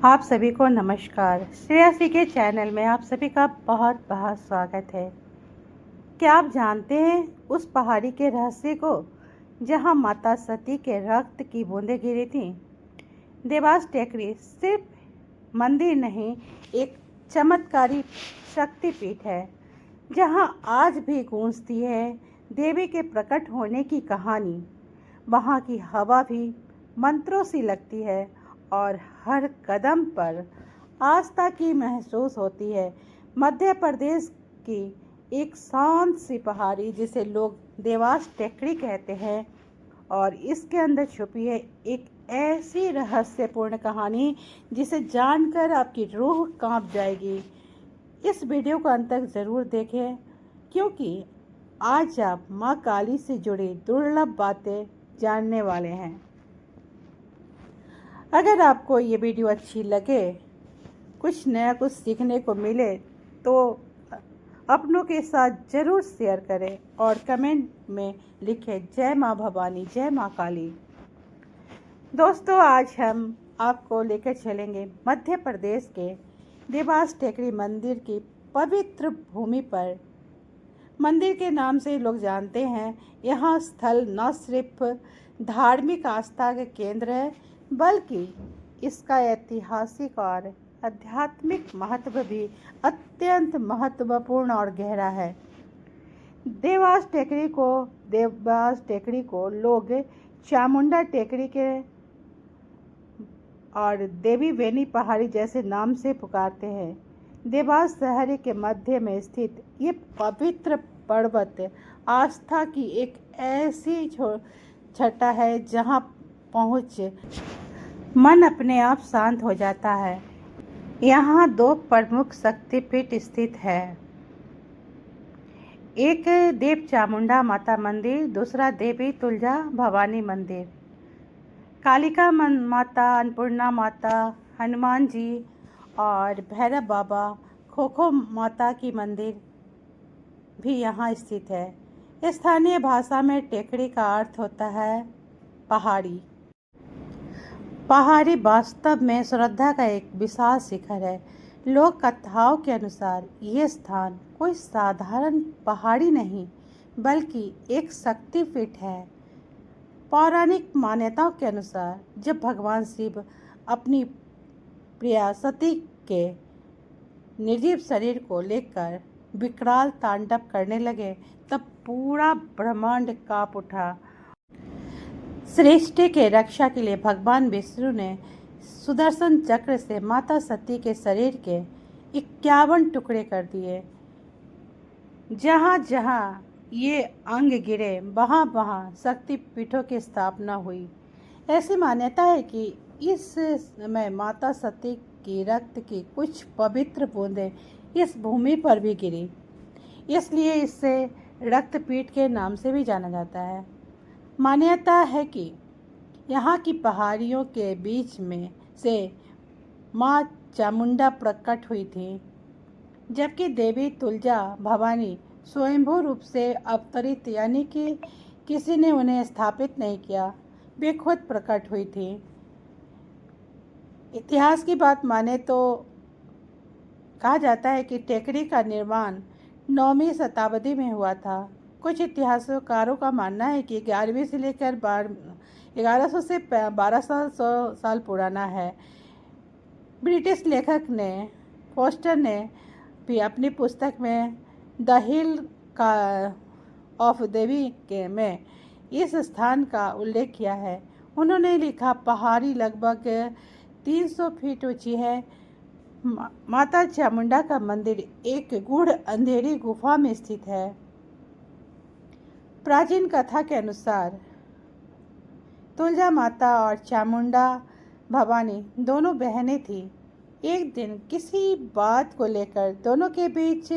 आप सभी को नमस्कार। श्रेयसी के चैनल में आप सभी का बहुत बहुत स्वागत है। क्या आप जानते हैं उस पहाड़ी के रहस्य को जहां माता सती के रक्त की बूंदें गिरी थीं? देवास टेकरी सिर्फ मंदिर नहीं, एक चमत्कारी शक्तिपीठ है जहां आज भी गूंजती है देवी के प्रकट होने की कहानी। वहां की हवा भी मंत्रों सी लगती है और हर कदम पर आस्था की महसूस होती है। मध्य प्रदेश की एक शांत सी पहाड़ी जिसे लोग देवास टेकरी कहते हैं, और इसके अंदर छुपी है एक ऐसी रहस्यपूर्ण कहानी जिसे जानकर आपकी रूह कांप जाएगी। इस वीडियो को अंत तक ज़रूर देखें, क्योंकि आज आप माँ काली से जुड़ी दुर्लभ बातें जानने वाले हैं। अगर आपको ये वीडियो अच्छी लगे, कुछ नया कुछ सीखने को मिले, तो अपनों के साथ ज़रूर शेयर करें और कमेंट में लिखें जय माँ भवानी, जय माँ काली। दोस्तों, आज हम आपको लेकर चलेंगे मध्य प्रदेश के देवास टेकरी मंदिर की पवित्र भूमि पर। मंदिर के नाम से लोग जानते हैं, यह स्थल न सिर्फ धार्मिक आस्था के केंद्र है, बल्कि इसका ऐतिहासिक और आध्यात्मिक महत्व भी अत्यंत महत्वपूर्ण और गहरा है। देवास टेकरी को लोग चामुंडा टेकरी के और देवी वेनी पहाड़ी जैसे नाम से पुकारते हैं। देवास शहर के मध्य में स्थित ये पवित्र पर्वत आस्था की एक ऐसी छटा है जहां पहुंच मन अपने आप शांत हो जाता है। यहाँ दो प्रमुख शक्तिपीठ स्थित है, एक देव चामुंडा माता मंदिर, दूसरा देवी तुलजा भवानी मंदिर। कालिका माता, अन्नपूर्णा माता, हनुमान जी और भैरव बाबा, खोखो माता की मंदिर भी यहाँ स्थित है। स्थानीय भाषा में टेकरी का अर्थ होता है पहाड़ी। पहाड़ी वास्तव में श्रद्धा का एक विशाल शिखर है। लोक कथाओं के अनुसार यह स्थान कोई साधारण पहाड़ी नहीं, बल्कि एक शक्तिपीठ है। पौराणिक मान्यताओं के अनुसार जब भगवान शिव अपनी प्रिया सती के निर्जीव शरीर को लेकर विकराल तांडव करने लगे, तब पूरा ब्रह्मांड कांप उठा। सृष्टि के रक्षा के लिए भगवान विष्णु ने सुदर्शन चक्र से माता सती के शरीर के 51 टुकड़े कर दिए। जहाँ जहाँ ये अंग गिरे, वहाँ वहाँ शक्तिपीठों की स्थापना हुई। ऐसी मान्यता है कि इस समय माता सती की रक्त की कुछ पवित्र बूंदें इस भूमि पर भी गिरी, इसलिए इसे रक्तपीठ के नाम से भी जाना जाता है। मान्यता है कि यहाँ की पहाड़ियों के बीच में से माँ चामुंडा प्रकट हुई थी, जबकि देवी तुलजा भवानी स्वयंभू रूप से अवतरित, यानी कि किसी ने उन्हें स्थापित नहीं किया, वे खुद प्रकट हुई थी। इतिहास की बात माने तो कहा जाता है कि टेकरी का निर्माण 9वीं शताब्दी में हुआ था। कुछ इतिहासकारों का मानना है कि 11वीं से लेकर 1100 से 1200 साल पुराना है। ब्रिटिश लेखक ने फोस्टर ने भी अपनी पुस्तक में द हिल का ऑफ देवी के में इस स्थान का उल्लेख किया है। उन्होंने लिखा, पहाड़ी लगभग 300 फीट ऊंची है। माता चामुंडा का मंदिर एक गूढ़ अंधेरी गुफा में स्थित है। प्राचीन कथा के अनुसार तुलजा माता और चामुंडा भवानी दोनों बहनें थीं। एक दिन किसी बात को लेकर दोनों के बीच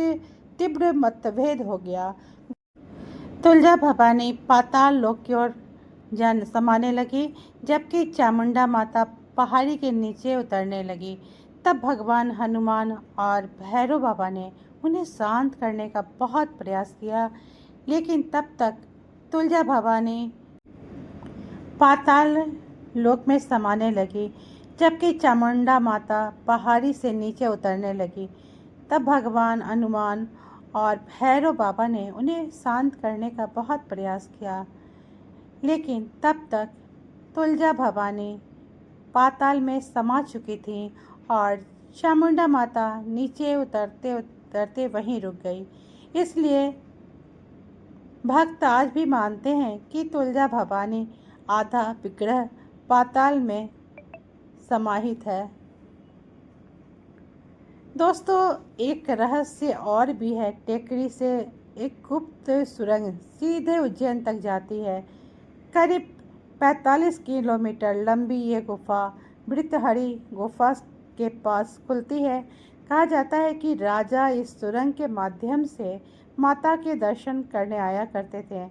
तीव्र मतभेद हो गया। तुलजा भवानी पाताल लोक की ओर समाने लगी, जबकि चामुंडा माता पहाड़ी के नीचे उतरने लगी। तब भगवान हनुमान और भैरव बाबा ने उन्हें शांत करने का बहुत प्रयास किया, लेकिन तब तक तुलजा भवानी पाताल लोक में समाने लगी। जबकि चामुंडा माता पहाड़ी से नीचे उतरने लगी। तब भगवान हनुमान और भैरव बाबा ने उन्हें शांत करने का बहुत प्रयास किया, लेकिन तब तक तुलजा भवानी पाताल में समा चुकी थी और चामुंडा माता नीचे उतरते उतरते वहीं रुक गई। इसलिए भक्त आज भी मानते हैं कि तुलजा भवानी आधा विग्रह पाताल में समाहित है। दोस्तों, एक रहस्य और भी है। टेकरी से एक गुप्त सुरंग सीधे उज्जैन तक जाती है। करीब 45 किलोमीटर लंबी ये गुफा वृत्रहरि गुफा के पास खुलती है। कहा जाता है कि राजा इस सुरंग के माध्यम से माता के दर्शन करने आया करते थे।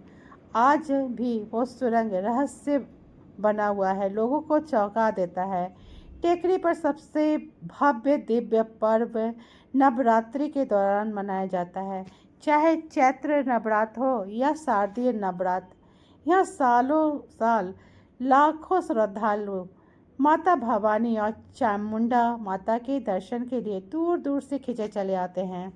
आज भी वो सुरंग रहस्य बना हुआ है, लोगों को चौंका देता है। टेकरी पर सबसे भव्य दिव्य पर्व नवरात्रि के दौरान मनाया जाता है। चाहे चैत्र नवरात्र हो या शारदीय नवरात्र, यहाँ सालों साल लाखों श्रद्धालु माता भवानी और चामुंडा माता के दर्शन के लिए दूर दूर से खिंचे चले आते हैं।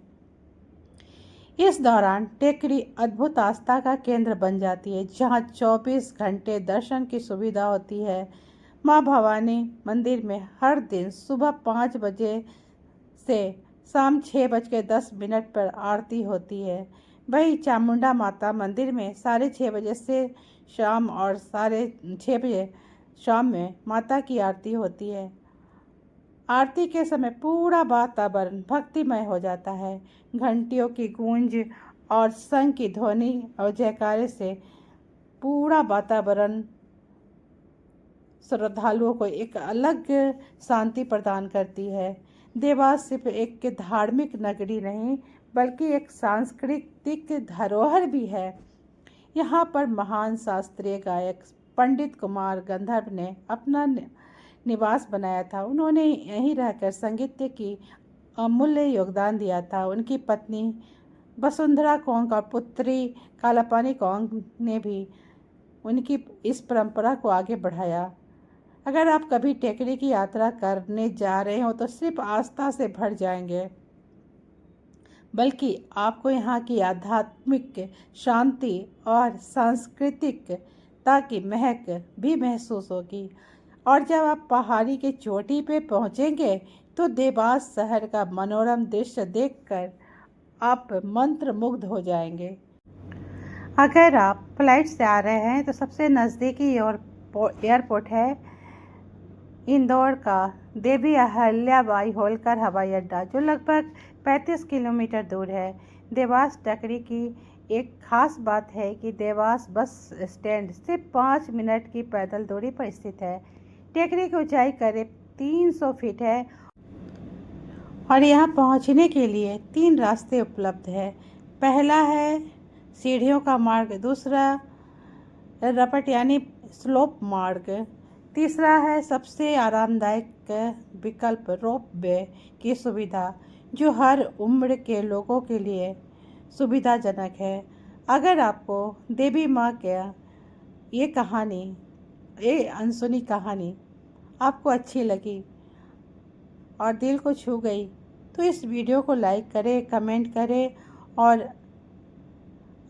इस दौरान टेकरी अद्भुत आस्था का केंद्र बन जाती है, जहाँ 24 घंटे दर्शन की सुविधा होती है। माँ भवानी मंदिर में हर दिन सुबह 5 बजे से शाम 6:10 पर आरती होती है। वहीं चामुंडा माता मंदिर में 6:30 से शाम और 6:30 शाम में माता की आरती होती है। आरती के समय पूरा वातावरण भक्तिमय हो जाता है। घंटियों की गूंज और शंख की ध्वनि और जयकारे से पूरा वातावरण श्रद्धालुओं को एक अलग शांति प्रदान करती है। देवास सिर्फ एक धार्मिक नगरी नहीं, बल्कि एक सांस्कृतिक धरोहर भी है। यहाँ पर महान शास्त्रीय गायक पंडित कुमार गंधर्व ने अपना निवास बनाया था। उन्होंने यहीं रहकर संगीत की अमूल्य योगदान दिया था। उनकी पत्नी वसुंधरा कौंग और पुत्री कालापानी कौंग ने भी उनकी इस परंपरा को आगे बढ़ाया। अगर आप कभी टेकरी की यात्रा करने जा रहे हो तो सिर्फ आस्था से भर जाएंगे, बल्कि आपको यहाँ की आध्यात्मिक शांति और सांस्कृतिकता की महक भी महसूस होगी। और जब आप पहाड़ी के चोटी पे पहुँचेंगे तो देवास शहर का मनोरम दृश्य देखकर आप मंत्रमुग्ध हो जाएंगे। अगर आप फ्लाइट से आ रहे हैं तो सबसे नज़दीकी एयरपोर्ट है इंदौर का देवी अहल्याबाई होलकर हवाई अड्डा, जो लगभग 35 किलोमीटर दूर है। देवास टेकरी की एक खास बात है कि देवास बस स्टैंड सिर्फ 5 मिनट की पैदल दूरी पर स्थित है। टेकरी की ऊंचाई करीब 300 फीट है और यहाँ पहुँचने के लिए 3 रास्ते उपलब्ध है। पहला है सीढ़ियों का मार्ग, दूसरा रपट यानी स्लोप मार्ग, तीसरा है सबसे आरामदायक विकल्प रोप वे की सुविधा, जो हर उम्र के लोगों के लिए सुविधाजनक है। अगर आपको देवी माँ का ये अनसुनी कहानी आपको अच्छी लगी और दिल को छू गई तो इस वीडियो को लाइक करें, कमेंट करें और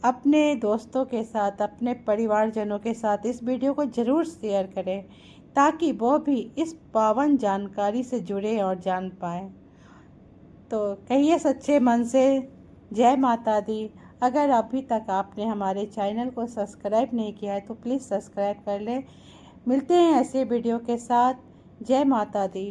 अपने दोस्तों के साथ, अपने परिवारजनों के साथ इस वीडियो को ज़रूर शेयर करें, ताकि वो भी इस पावन जानकारी से जुड़े और जान पाएँ। तो कहिए सच्चे मन से जय माता दी। अगर अभी तक आपने हमारे चैनल को सब्सक्राइब नहीं किया है तो प्लीज़ सब्सक्राइब कर लें। मिलते हैं ऐसे वीडियो के साथ। जय माता दी।